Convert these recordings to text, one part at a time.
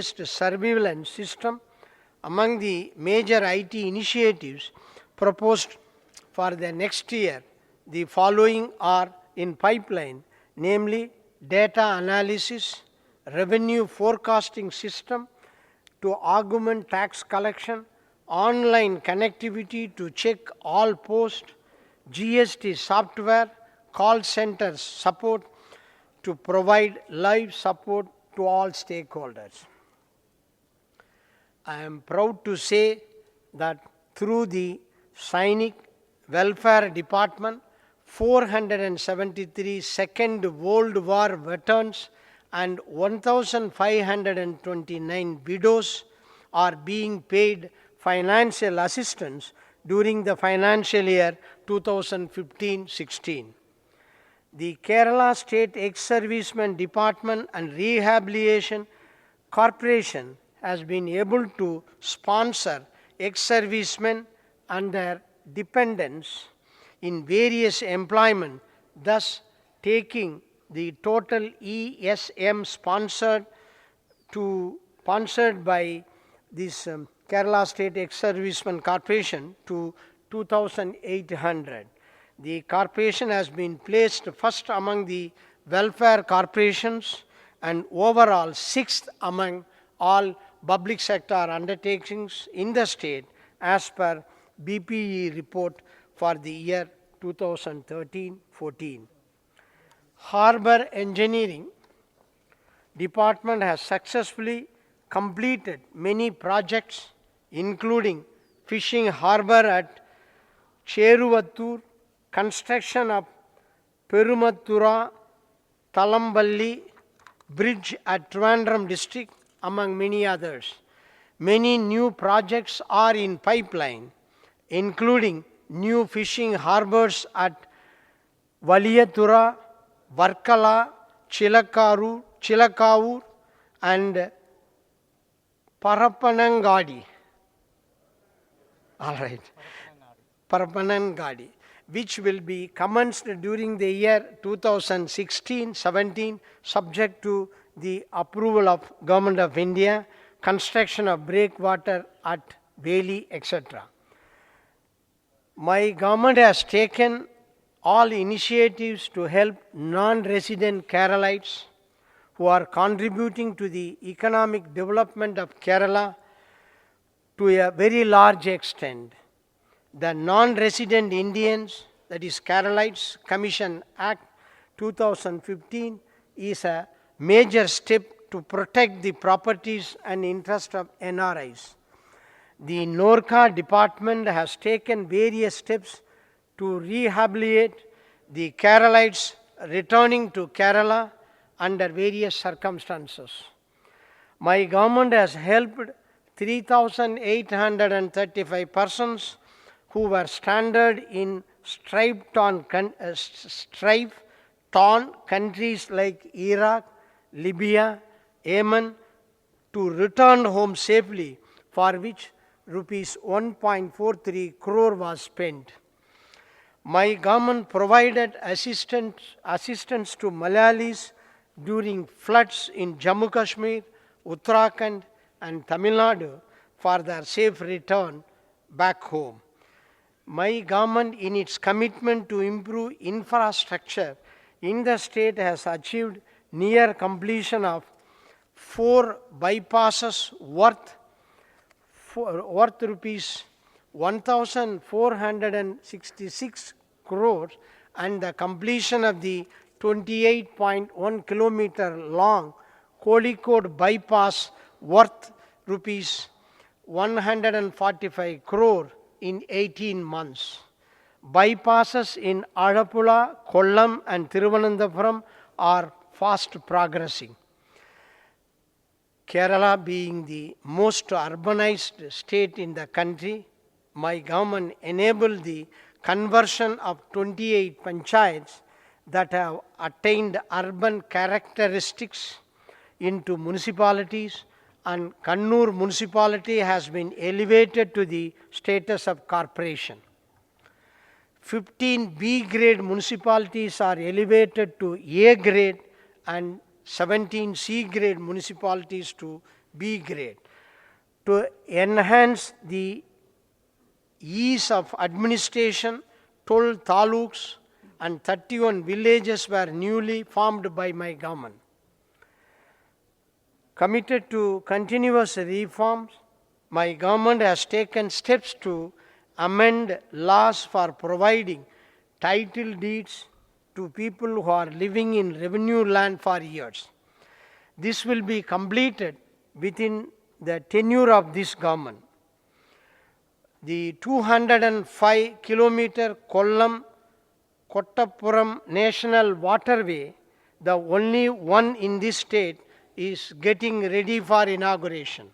surveillance system. Among the major IT initiatives proposed for the next year, the following are in pipeline, namely data analysis, revenue forecasting system to augment tax collection, online connectivity to check all posts, GST software, call centers support to provide live support to all stakeholders. I am proud to say that through the Sainik Welfare Department, 473 Second World War veterans and 1,529 widows are being paid financial assistance during the financial year 2015-16. The Kerala State Ex-Servicemen Department and Rehabilitation Corporation has been able to sponsor ex-servicemen and their dependents in various employment, thus taking the total ESM sponsored by this Kerala State Ex-Servicemen Corporation to 2,800. The corporation has been placed first among the welfare corporations and overall sixth among all public sector undertakings in the state as per BPE report for the year 2013-14. Harbour Engineering Department has successfully completed many projects including fishing harbour at Cheruvattur, construction of Perumathura Talamballi bridge at Trivandrum district, among many others. Many new projects are in pipeline, including new fishing harbours at Valiyathura, Varkala, Chilakavur and Parapanangadi. All right. Parapanangadi, which will be commenced during the year 2016-17, subject to the approval of Government of India, construction of breakwater at Veli, etc. My government has taken all initiatives to help non-resident Keralites who are contributing to the economic development of Kerala to a very large extent. The Non-Resident Indians, that is Keralites Commission Act 2015, is a major step to protect the properties and interests of NRIs. The NORCA department has taken various steps to rehabilitate the Keralites returning to Kerala under various circumstances. My government has helped 3,835 persons who were stranded in strife-torn countries like Iraq, Libya, Yemen to return home safely, for which rupees 1.43 crore was spent. My government provided assistance to Malayalis during floods in Jammu Kashmir, Uttarakhand and Tamil Nadu for their safe return back home. My government, in its commitment to improve infrastructure in the state, has achieved near completion of 4 bypasses worth rupees 1,466 crores and the completion of the 28.1 kilometer long Kozhikode bypass worth rupees 145 crore in 18 months. Bypasses in Alappuzha, Kollam and Thiruvananthapuram are fast progressing. Kerala being the most urbanized state in the country, my government enabled the conversion of 28 panchayats that have attained urban characteristics into municipalities, and Kannur municipality has been elevated to the status of corporation. 15 B grade municipalities are elevated to A grade and 17 C grade municipalities to B grade. To enhance the ease of administration, 12 taluks and 31 villages were newly formed by my government. Committed to continuous reforms, my government has taken steps to amend laws for providing title deeds to people who are living in revenue land for years. This will be completed within the tenure of this government. The 205 kilometer Kollam Kottappuram National Waterway, the only one in this state, is getting ready for inauguration.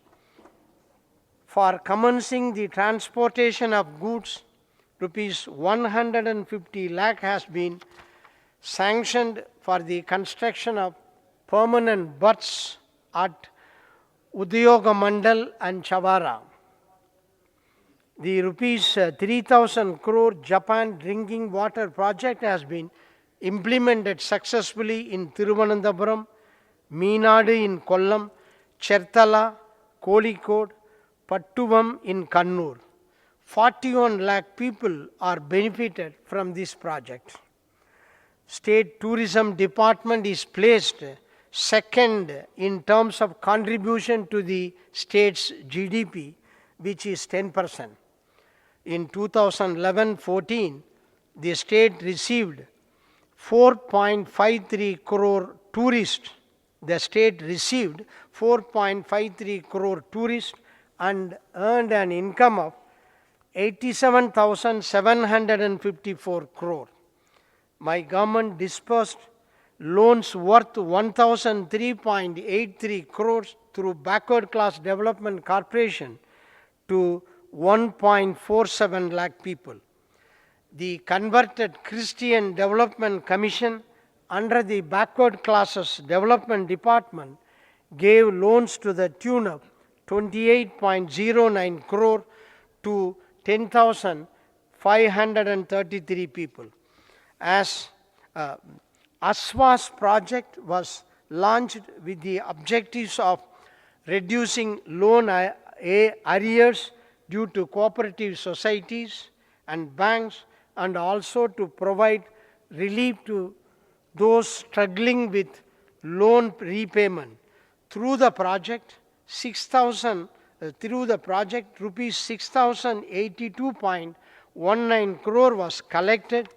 For commencing the transportation of goods, rupees 150 lakh has been sanctioned for the construction of permanent berths at Udyoga Mandal and Chavara. The rupees 3,000 crore Japan drinking water project has been implemented successfully in Thiruvananthapuram, Meenadu in Kollam, Cherthala, Kozhikode, Pattuvam in Kannur. 41 lakh people are benefited from this project. State Tourism Department is placed second in terms of contribution to the state's GDP, which is 10%. In 2011-14, the state received 4.53 crore tourists. The state received 4.53 crore tourists and earned an income of 87,754 crore. My government disbursed loans worth 1,003.83 crores through Backward Class Development Corporation to 1.47 lakh people. The converted Christian Development Commission under the Backward Classes Development Department gave loans to the tune of 28.09 crore to 10,533 people. As ASWA's project was launched with the objectives of reducing loan arrears due to cooperative societies and banks, and also to provide relief to those struggling with loan repayment. Through the project, rupees 6,082.19 crore was collected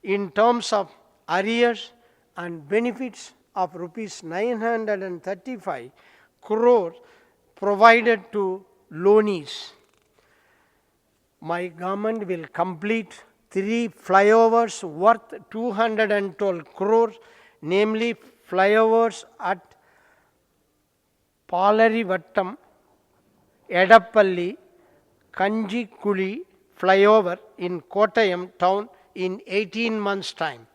in terms of arrears, and benefits of rupees 935 crore provided to loanees. My government will complete 3 flyovers worth 212 crores, namely flyovers at Palarivattam, Edappalli, Kanjikuli flyover in Kottayam town in 18 months' time.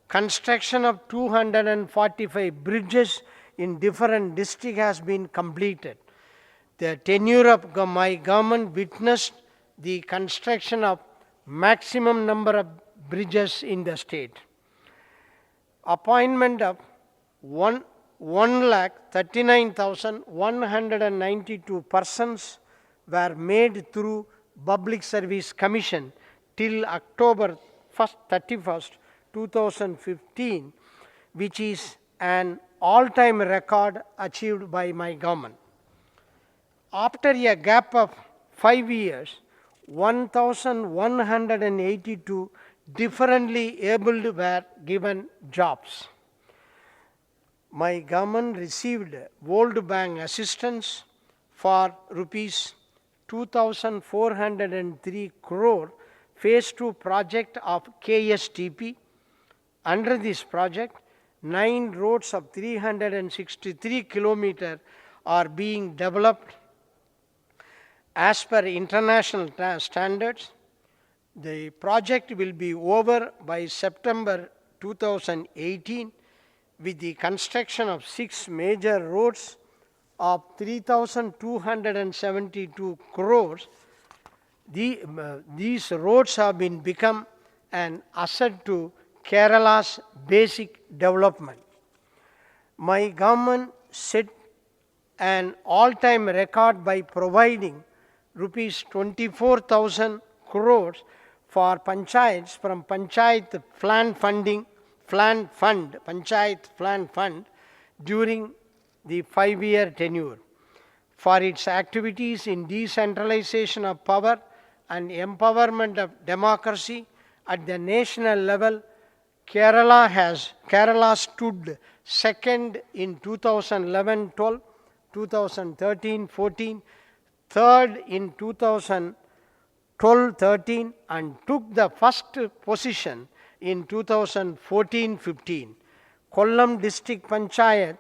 Construction of 245 bridges in different districts has been completed. The tenure of my government witnessed the construction of maximum number of bridges in the state. Appointment of 1,39,192 persons were made through Public Service Commission till October 31st, 2015, which is an all-time record achieved by my government. After a gap of 5 years, 1,182 differently abled were given jobs. My government received World Bank assistance for rupees 2,403 crore phase 2 project of KSTP. Under this project, 9 roads of 363 kilometers are being developed as per international standards. The project will be over by September 2018 with the construction of 6 major roads of 3,272 crores. These roads have become an asset to Kerala's basic development. My government set an all-time record by providing rupees 24,000 crores for panchayats from Panchayat Plan Fund during the 5-year tenure. For its activities in decentralization of power and empowerment of democracy at the national level, Kerala stood second in 2011-12, 2013-14, third in 2012-13, and took the first position in 2014-15. Kollam District Panchayat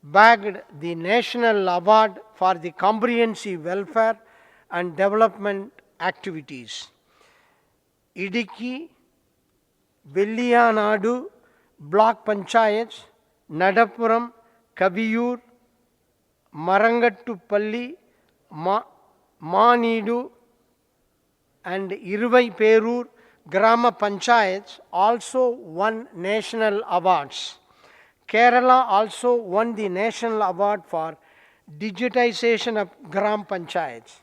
bagged the National Award for the comprehensive welfare and development activities. Idiki, Velliyanadu Block Panchayats, Nadapuram, Kaviyur, Marangattupalli, Manidu, and Irvai Perur Grama Panchayats also won national awards. Kerala also won the national award for digitization of Gram Panchayats.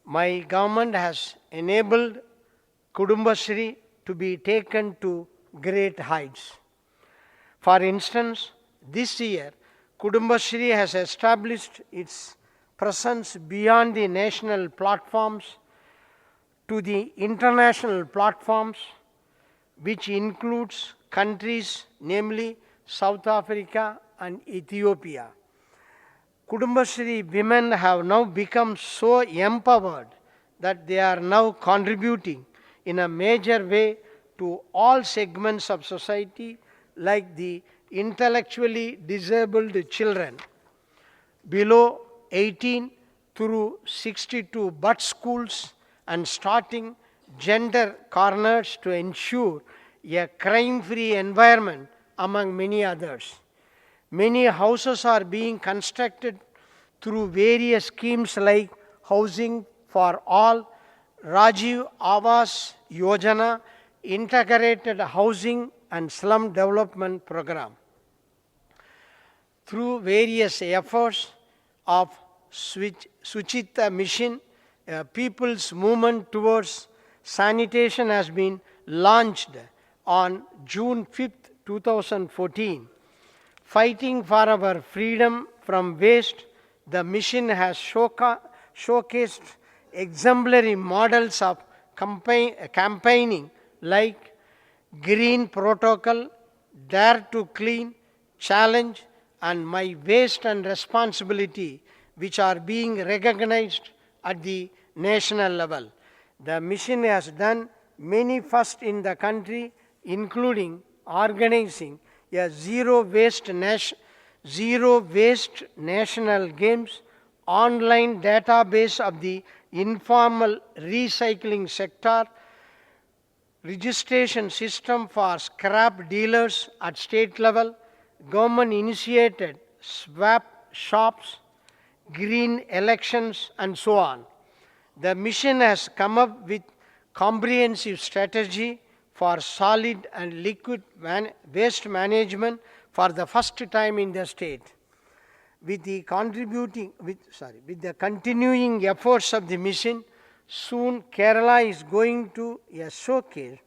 My government has enabled Kudumbashree to be taken to great heights. For instance, this year, Kudumbashree has established its presence beyond the national platforms to the international platforms, which includes countries namely South Africa and Ethiopia. Kudumbashree women have now become so empowered that they are now contributing in a major way to all segments of society, like the intellectually disabled children below 18 through 62 but schools, and starting gender corners to ensure a crime-free environment, among many others. Many houses are being constructed through various schemes like Housing for All, Rajiv Awas Yojana, Integrated Housing and Slum Development Program. Through various efforts of Suchita Mission, a people's movement towards sanitation has been launched on June 5th, 2014. Fighting for our freedom from waste, the mission has showcased exemplary models of campaigning like Green Protocol, Dare to Clean, Challenge, and My Waste and Responsibility, which are being recognized at the national level. The mission has done many firsts in the country, including organizing a zero waste national games, online database of the informal recycling sector, registration system for scrap dealers at state level, government initiated swap shops, green elections, and so on. The mission has come up with comprehensive strategy for solid and liquid waste management for the first time in the state. With the continuing efforts of the mission, soon Kerala is going to showcase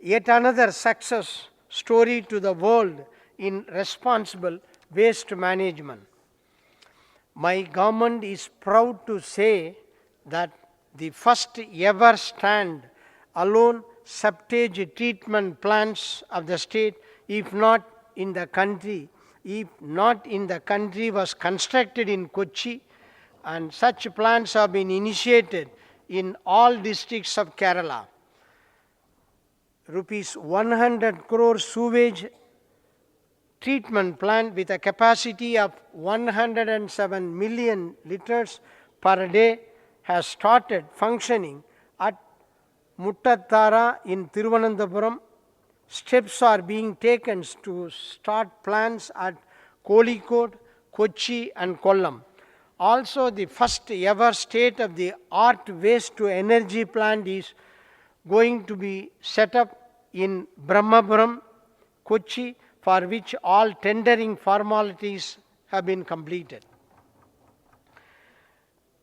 yet another success story to the world in responsible waste management. My government is proud to say that the first ever stand-alone septage treatment plants of the state, if not in the country, was constructed in Kochi, and such plants have been initiated in all districts of Kerala. Rupees 100 crore sewage treatment plant with a capacity of 107 million liters per day has started functioning at Muttattara in Thiruvananthapuram. Steps are being taken to start plants at Kozhikode, Kochi, and Kollam. Also, the first ever state-of-the-art waste-to-energy plant is going to be set up in Brahmapuram, Kochi, for which all tendering formalities have been completed.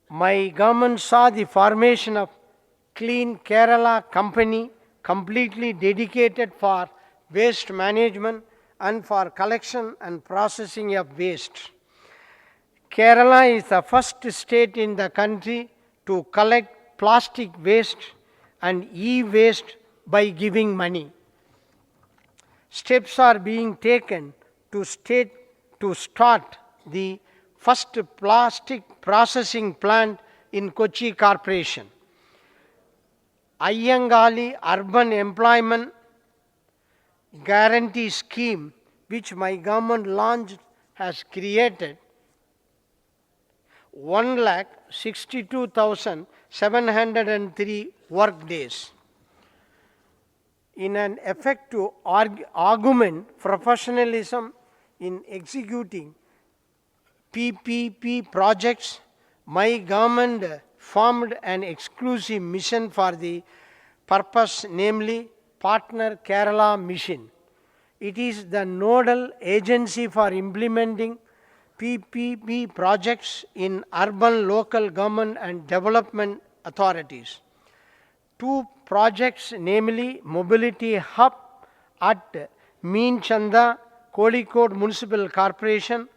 My government saw the formation of Clean Kerala Company, completely dedicated for waste management and for collection and processing of waste. Kerala is the first state in the country to collect plastic waste and e-waste by giving money. Steps are being taken to start the first plastic processing plant in Kochi Corporation. Ayyangali Urban Employment Guarantee Scheme, which my government launched, has created 1,62,703 work days. In an effort to augment professionalism in executing PPP projects, my government formed an exclusive mission for the purpose, namely Partner Kerala Mission. It is the nodal agency for implementing PPP projects in urban local government and development authorities. Two projects, namely Mobility Hub at Meenchanda, Kozhikode Municipal Corporation,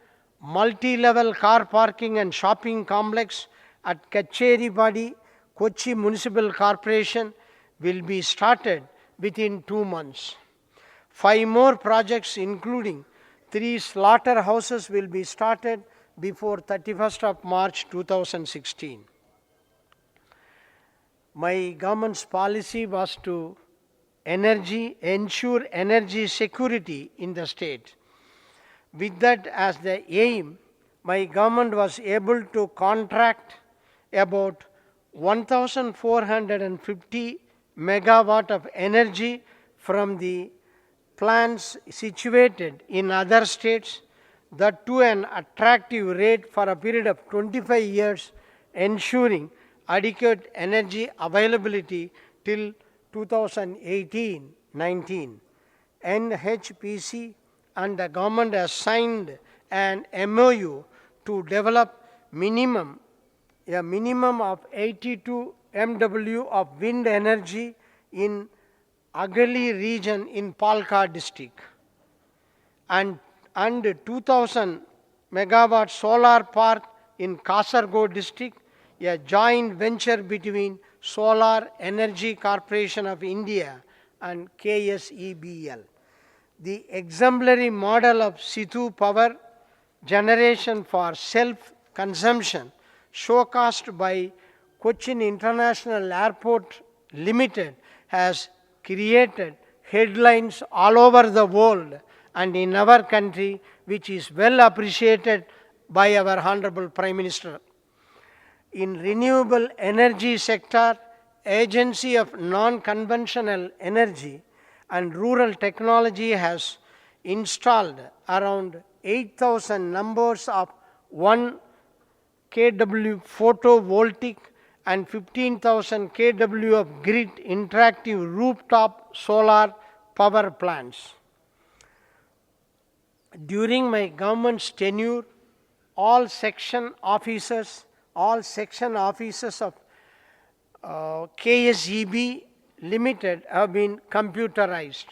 multi-level car parking and shopping complex at Kacheripadi, Kochi Municipal Corporation, will be started within 2 months. 5 more projects, including 3 slaughterhouses, will be started before 31st of March 2016. My government's policy was to ensure energy security in the state. With that as the aim, my government was able to contract about 1,450 megawatt of energy from the plants situated in other states, that to an attractive rate for a period of 25 years, ensuring adequate energy availability till 2018-19. NHPC and the government has signed an MOU to develop a minimum of 82 MW of wind energy in Agali region in Palka district and 2000 megawatt solar park in Kasaragod district, a joint venture between Solar Energy Corporation of India and KSEBL. The exemplary model of Situ power generation for self-consumption showcased by Cochin International Airport Limited has created headlines all over the world and in our country, which is well appreciated by our Honorable Prime Minister. In renewable energy sector, Agency of Non-Conventional Energy and Rural Technology has installed around 8,000 numbers of 1 kW photovoltaic and 15,000 kW of grid interactive rooftop solar power plants. During my government's tenure, all section officers of KSEB Limited have been computerized.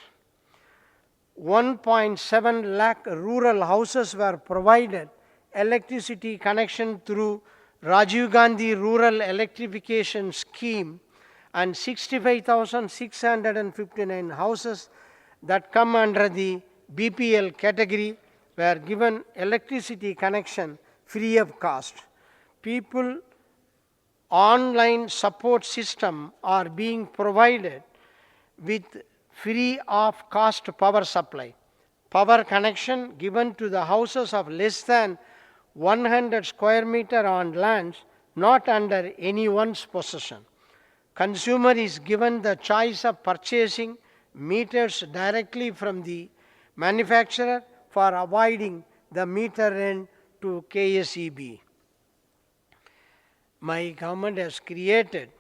1.7 lakh rural houses were provided electricity connection through Rajiv Gandhi Rural Electrification Scheme, and 65,659 houses that come under the BPL category were given electricity connection free of cost. People online support system are being provided with free of cost power supply. Power connection given to the houses of less than 100 square meter on lands not under anyone's possession. Consumer is given the choice of purchasing meters directly from the manufacturer for avoiding the meter rent to KSEB. My government has created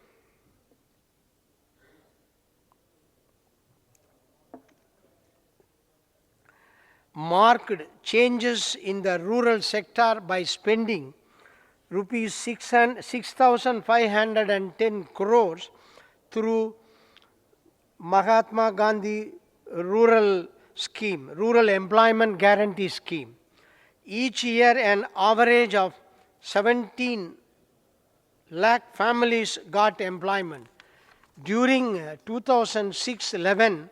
marked changes in the rural sector by spending rupees 6,510 crores through Mahatma Gandhi Rural Employment Guarantee Scheme. Each year, an average of 17 lakh families got employment. During 2006-11,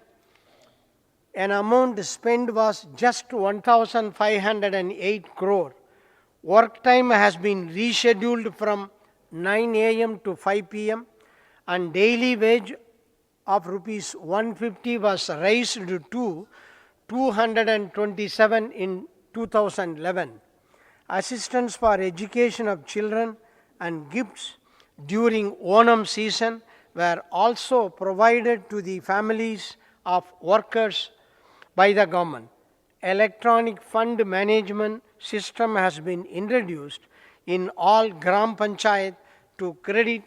an amount spent was just 1,508 crore. Work time has been rescheduled from 9 a.m. to 5 p.m. and daily wage of rupees 150 was raised to 227 in 2011. Assistance for education of children and gifts during Onam season were also provided to the families of workers by the government. Electronic fund management system has been introduced in all Gram Panchayat to credit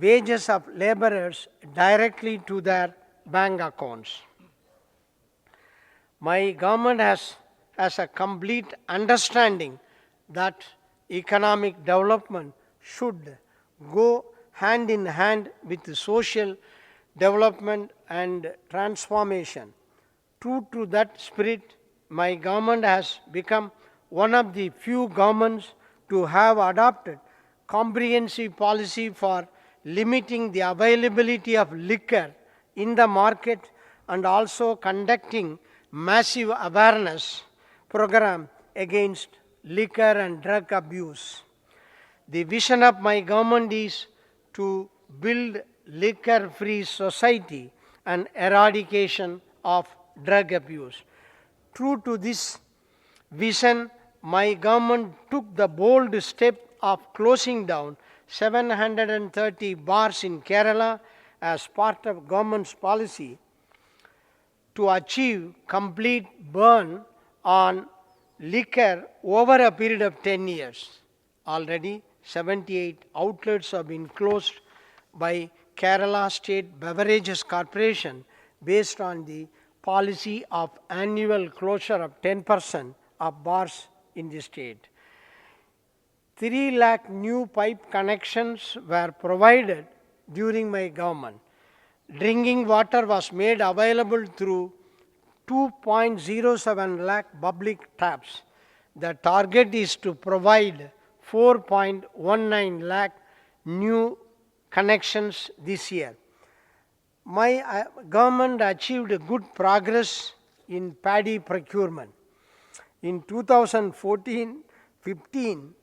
wages of laborers directly to their bank accounts. My government has a complete understanding that economic development should go hand in hand with social development and transformation. True to that spirit, my government has become one of the few governments to have adopted comprehensive policy for limiting the availability of liquor in the market and also conducting massive awareness program against liquor and drug abuse. The vision of my government is to build liquor-free society and eradication of drug abuse. True to this vision, my government took the bold step of closing down 730 bars in Kerala as part of government's policy to achieve complete ban on liquor over a period of 10 years. Already 78 outlets have been closed by Kerala State Beverages Corporation based on the policy of annual closure of 10% of bars in the state. 3 lakh new pipe connections were provided during my government. Drinking water was made available through 2.07 lakh public taps. The target is to provide 4.19 lakh new connections this year. My government achieved good progress in paddy procurement. In 2014-15,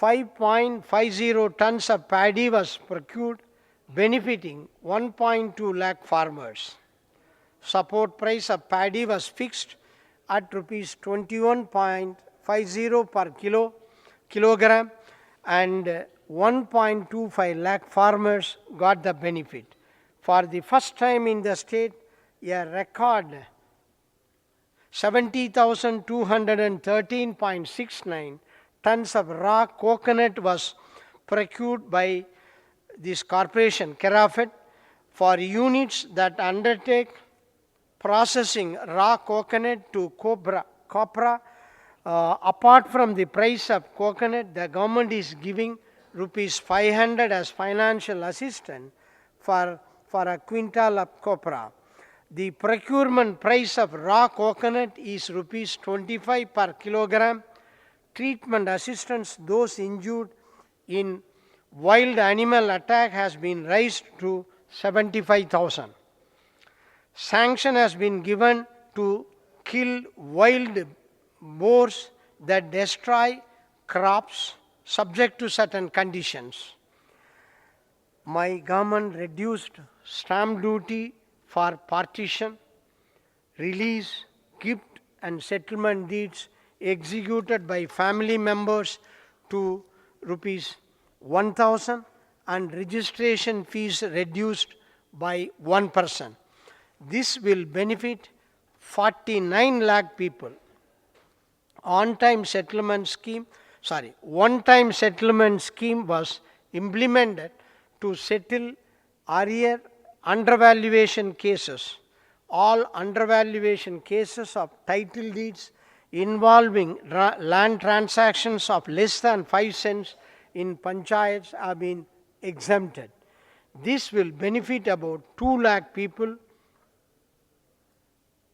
5.50 tons of paddy was procured, benefiting 1.2 lakh farmers. Support price of paddy was fixed at rupees 21.50 per kilogram, and 1.25 lakh farmers got the benefit. For the first time in the state, a record 70,213.69 tons of raw coconut was procured by this corporation, Kerafet, for units that undertake processing raw coconut to copra. Apart from the price of coconut, the government is giving rupees 500 as financial assistance for a quintal of copra. The procurement price of raw coconut is rupees 25 per kilogram. Treatment assistance those injured in wild animal attack has been raised to 75,000. Sanction has been given to kill wild boars that destroy crops subject to certain conditions. My government reduced stamp duty for partition, release, gift and settlement deeds executed by family members to rupees 1,000 and registration fees reduced by 1%. This will benefit 49 lakh people. One-time settlement scheme was implemented to settle arrear undervaluation cases. All undervaluation cases of title deeds involving land transactions of less than 5 cents in panchayats have been exempted. This will benefit about 2 lakh people.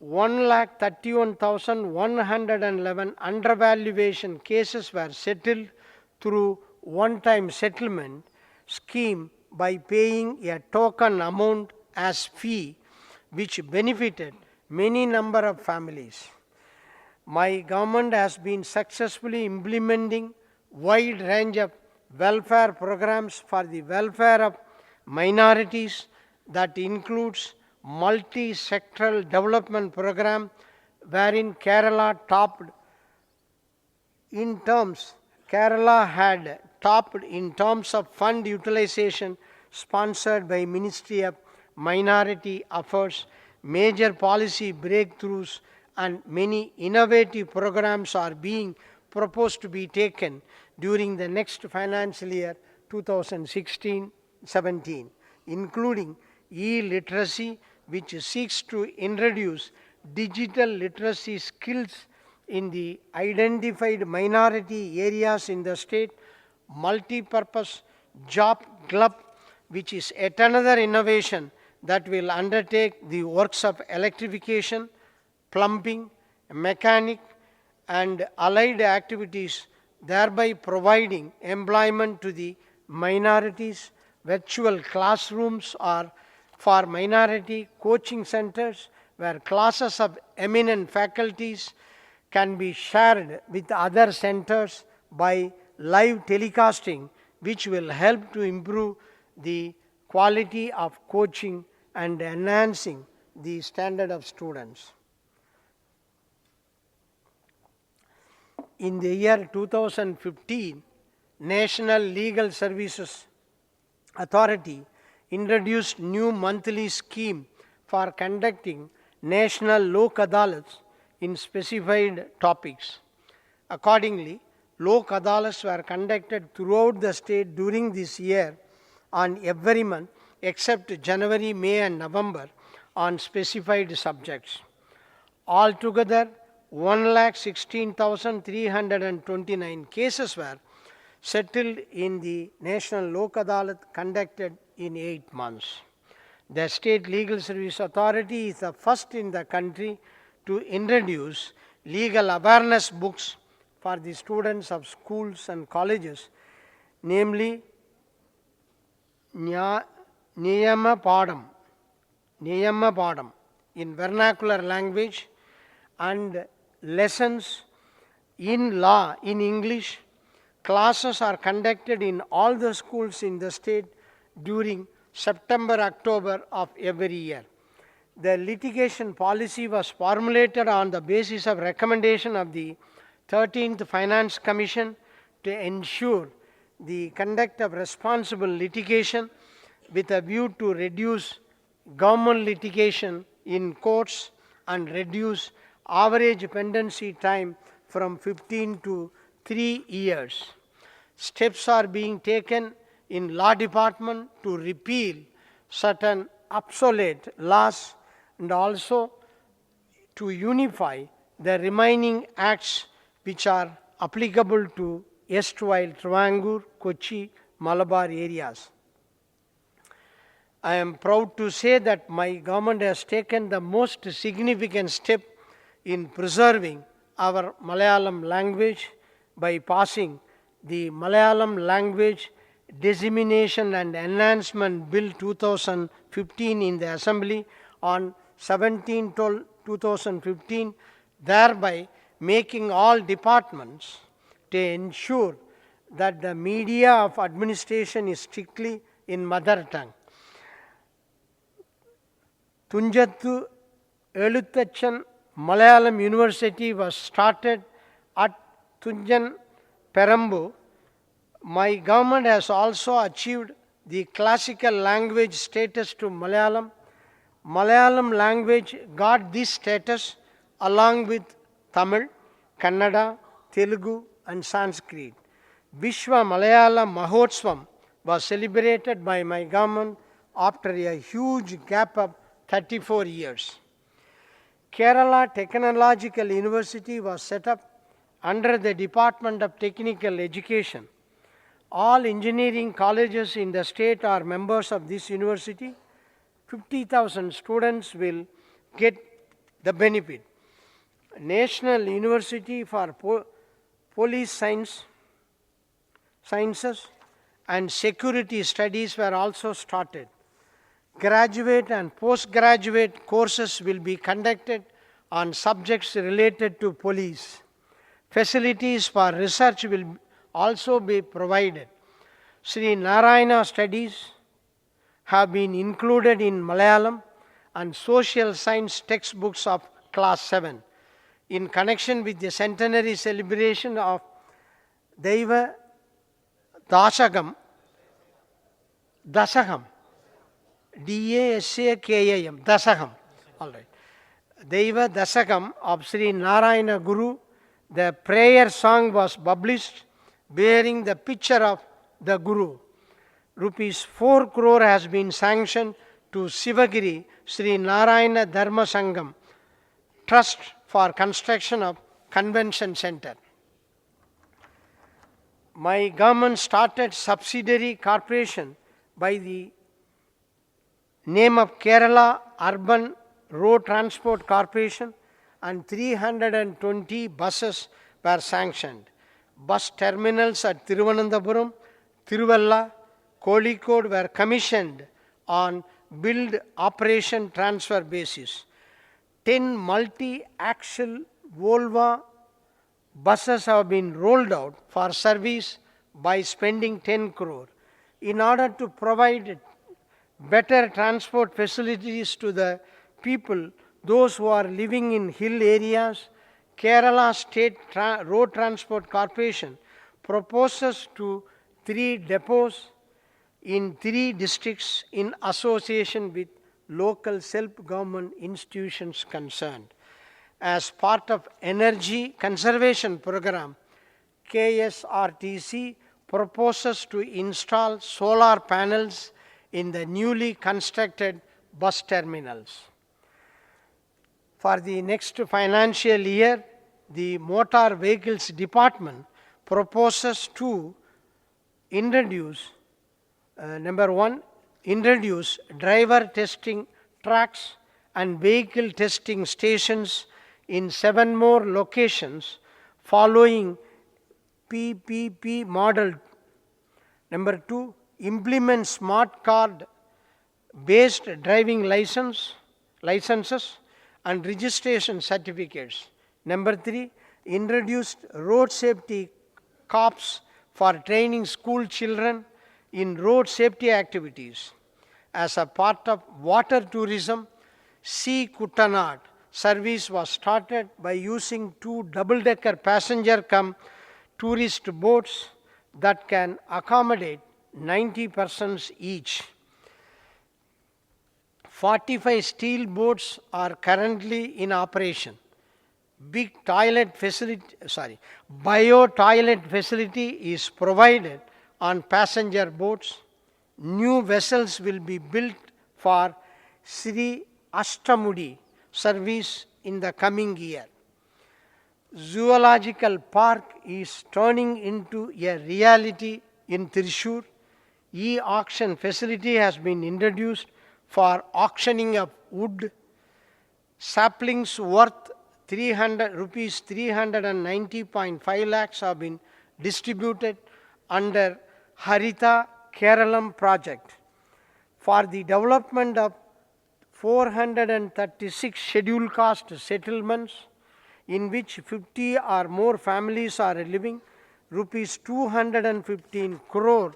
1,31,111 undervaluation cases were settled through one-time settlement scheme by paying a token amount as fee, which benefited many number of families. My government has been successfully implementing wide range of welfare programs for the welfare of minorities that includes multi-sectoral development program wherein Kerala had topped in terms of fund utilization sponsored by Ministry of Minority Affairs. Major policy breakthroughs and many innovative programs are being proposed to be taken during the next financial year 2016-17, including e-literacy, which seeks to introduce digital literacy skills in the identified minority areas in the state, multi-purpose job club, which is yet another innovation that will undertake the works of electrification, plumbing, mechanic, and allied activities, thereby providing employment to the minorities. Virtual classrooms are for minority coaching centers where classes of eminent faculties can be shared with other centers by live telecasting, which will help to improve the quality of coaching and enhancing the standard of students. In the year 2015, National Legal Services Authority introduced new monthly scheme for conducting national Lok Adalats in specified topics. Accordingly, Lok Adalats were conducted throughout the state during this year on every month except January, May and November on specified subjects. Altogether, 1,16,329 cases were settled in the National Lok Adalat conducted in 8 months. The State Legal Service Authority is the first in the country to introduce legal awareness books for the students of schools and colleges, namely Niyamasabha in vernacular language and lessons in law in English. Classes are conducted in all the schools in the state during September-October of every year. The litigation policy was formulated on the basis of recommendation of the 13th Finance Commission to ensure the conduct of responsible litigation with a view to reduce government litigation in courts and reduce average pendency time from 15 to 3 years. Steps are being taken in law department to repeal certain obsolete laws and also to unify the remaining acts which are applicable to erstwhile Travancore, Kochi, Malabar areas. I am proud to say that my government has taken the most significant step in preserving our Malayalam language by passing the Malayalam Language Dissemination and Enhancement Bill 2015 in the Assembly on 17/12/2015, thereby making all departments to ensure that the media of administration is strictly in mother tongue. Tunjattu Eluthachan Malayalam University was started at Tunjan Perambu. My government has also achieved the classical language status to Malayalam. Malayalam language got this status along with Tamil, Kannada, Telugu and Sanskrit. Vishwa Malayalam Mahotsvam was celebrated by my government after a huge gap of 34 years. Kerala Technological University was set up under the Department of Technical Education. All engineering colleges in the state are members of this university. 50,000 students will get the benefit. National University for Police Sciences and Security Studies were also started. Graduate and postgraduate courses will be conducted on subjects related to police. Facilities for research will also be provided. Sri Narayana studies have been included in Malayalam and social science textbooks of class 7 in connection with the centenary celebration of Daiva Dasagam, Dasagam, D-A-S-A-K-A-M, Dasagam, all right. Daiva Dasagam of Sri Narayana Guru, the prayer song was published bearing the picture of the Guru. Rupees 4 crore has been sanctioned to Sivagiri Sri Narayana Dharma Sangam Trust for construction of Convention Center. My government started subsidiary corporation by the name of Kerala Urban Road Transport Corporation, and 320 buses were sanctioned. Bus terminals at Thiruvananthapuram, Tiruvalla, Kozhikode were commissioned on build operation transfer basis. 10 multi-axle Volvo buses have been rolled out for service by spending 10 crore. In order to provide better transport facilities to the people, those who are living in hill areas, Kerala State Road Transport Corporation proposes to 3 depots in 3 districts in association with local self-government institutions concerned. As part of energy conservation program, KSRTC proposes to install solar panels in the newly constructed bus terminals. For the next financial year, the Motor Vehicles Department proposes to introduce, number 1, introduce driver testing tracks and vehicle testing stations in 7 more locations following PPP model. Number 2, implement smart card based driving licenses and registration certificates. Number 3, introduced road safety cops for training school children in road safety activities. As a part of water tourism, Sea Kuttanad service was started by using 2 double-decker passenger cum tourist boats that can accommodate 90 persons each. 45 steel boats are currently in operation. Bio toilet facility is provided on passenger boats. New vessels will be built for Sri Ashtamudi service in the coming year. Zoological Park is turning into a reality in Thrissur. E-auction facility has been introduced for auctioning of wood. Saplings worth rupees 390.5 lakhs have been distributed under Harita Keralam project. For the development of 436 scheduled caste settlements in which 50 or more families are living, rupees 215 crore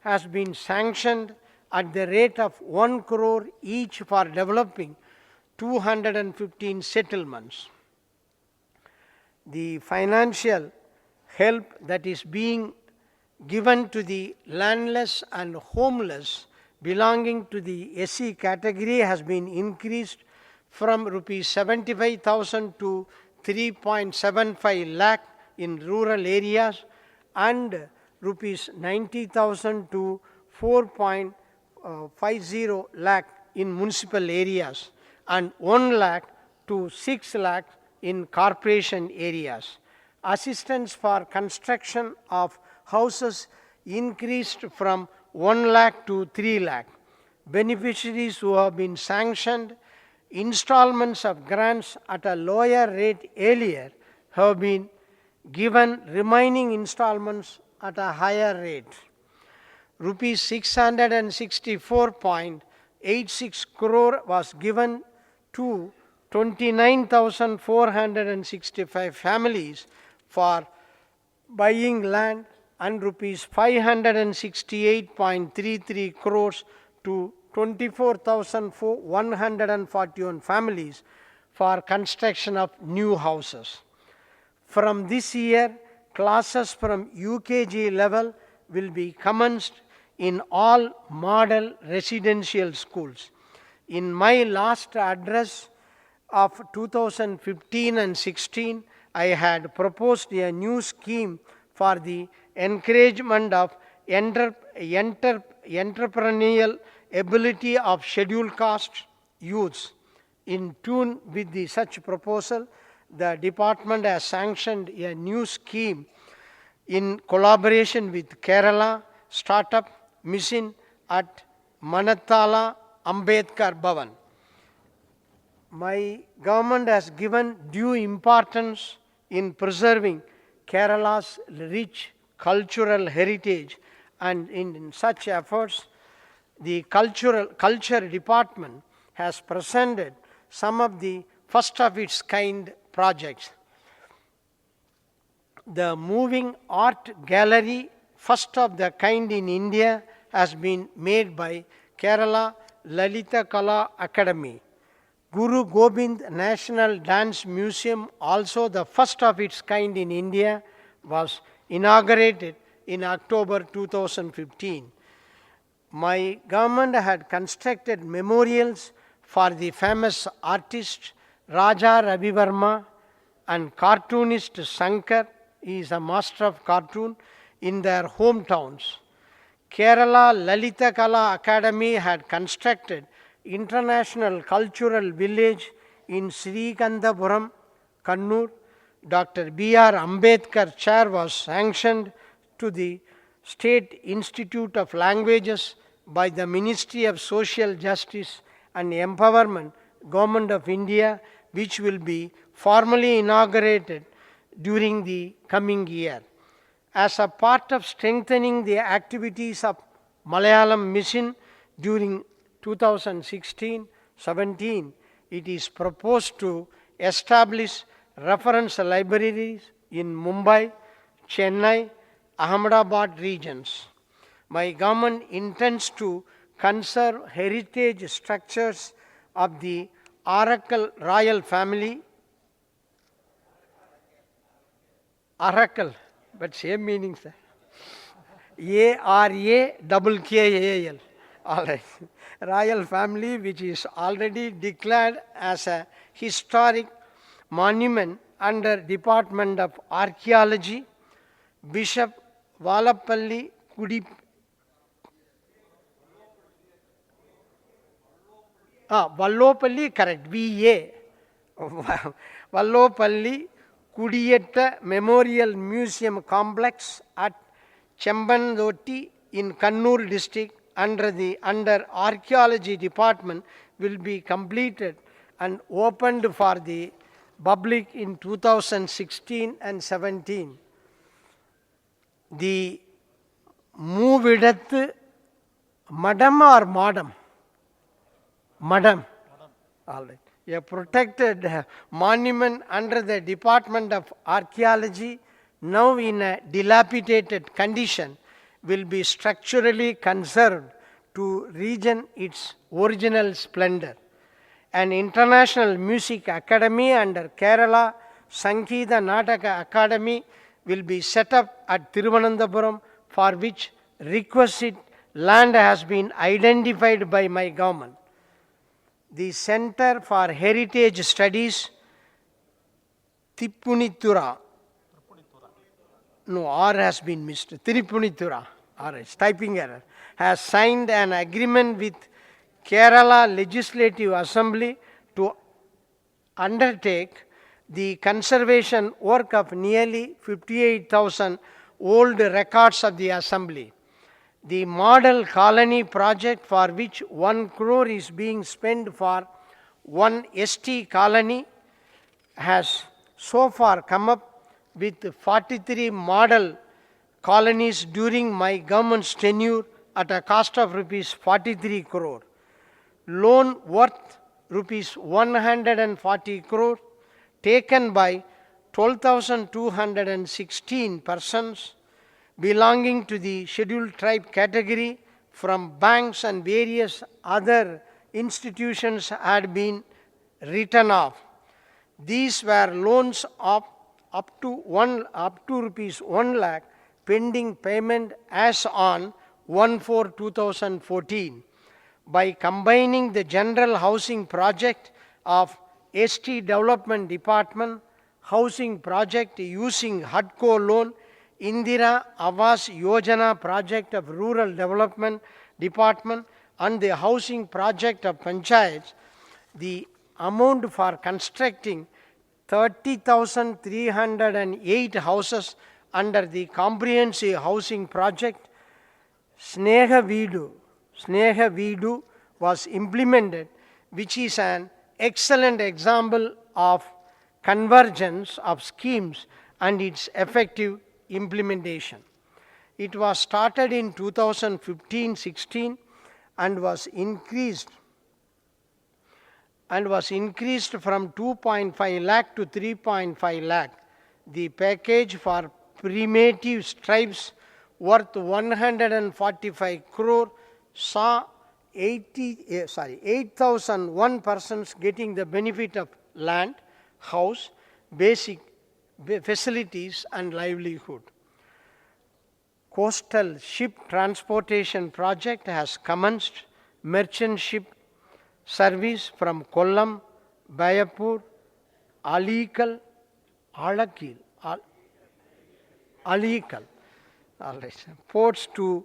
has been sanctioned at the rate of 1 crore each for developing 215 settlements. The financial help that is being given to the landless and homeless belonging to the SC category has been increased from rupees 75,000 to 3.75 lakh in rural areas and rupees 90,000 to 4.50 lakh in municipal areas and 1 lakh to 6 lakh in corporation areas. Assistance for construction of houses increased from 1 lakh to 3 lakh. Beneficiaries who have been sanctioned installments of grants at a lower rate earlier have been given remaining installments at a higher rate. Rupees 664.86 crore was given to 29,465 families for buying land and rupees 568.33 crores to 24,141 families for construction of new houses. From this year, classes from UKG level will be commenced in all model residential schools. In my last address of 2015 and 16, I had proposed a new scheme for the encouragement of entrepreneurial ability of scheduled caste youths. In tune with such proposal, the department has sanctioned a new scheme in collaboration with Kerala Startup Mission at Manathala Ambedkar Bhavan. My government has given due importance in preserving Kerala's rich cultural heritage, and in such efforts, the culture department has presented some of the first of its kind projects. The moving art gallery, first of the kind in India, has been made by Kerala Lalita Kala Academy. Guru Gobind National Dance Museum, also the first of its kind in India, was inaugurated in October 2015. My government had constructed memorials for the famous artist Raja Ravi Verma and cartoonist Shankar, he is a master of cartoon, in their hometowns. Kerala Lalita Kala Academy had constructed International Cultural Village in Srikandapuram, Kannur. Dr. B.R. Ambedkar Chair was sanctioned to the State Institute of Languages by the Ministry of Social Justice and Empowerment, Government of India, which will be formally inaugurated during the coming year. As a part of strengthening the activities of Malayalam Mission during 2016-17, it is proposed to establish reference libraries in Mumbai, Chennai, Ahmedabad regions. My government intends to conserve heritage structures of the Arakkal royal family. Arakkal, but same meaning, sir. Arakkal. All right. Royal family, which is already declared as a historic monument under Department of Archaeology. Bishop Valapalli Kudi. Vallopalli, correct, VA. Vallopalli Kudiyetta Memorial Museum Complex at Chembandoti in Kannur district under Archaeology Department will be completed and opened for the public in 2016 and 17. The Moovidath Madam or Madam? Madam. All right. A protected monument under the Department of Archaeology, now in a dilapidated condition, will be structurally conserved to regain its original splendor. An international music academy under Kerala Sangeeta Nataka Academy will be set up at Thiruvananthapuram, for which requisite land has been identified by my government. The Center for Heritage Studies, Tipunitura, no, R has been missed, Tirupunitura, all right, typing error, has signed an agreement with Kerala Legislative Assembly to undertake the conservation work of nearly 58,000 old records of the Assembly. The model colony project, for which 1 crore is being spent for one ST colony, has so far come up with 43 model colonies during my government's tenure at a cost of rupees 43 crore. Loan worth rupees 140 crore taken by 12,216 persons belonging to the scheduled tribe category from banks and various other institutions had been written off. These were loans of up to rupees 1 lakh pending payment as on 1/4/2014. By combining the general housing project of ST Development Department, housing project using HUDCO loan, Indira Awas Yojana project of Rural Development Department, and the housing project of Panchayats, the amount for constructing 30,308 houses under the comprehensive housing project Sneha Veedu was implemented, which is an excellent example of convergence of schemes and its effective implementation. It was started in 2015-16 and was increased from 2.5 lakh to 3.5 lakh. The package for primitive tribes worth 145 crore saw 8,001 persons getting the benefit of land, house, basic facilities and livelihood. Coastal ship transportation project has commenced merchant ship service from Kollam, Bayapur, Alikal, ports to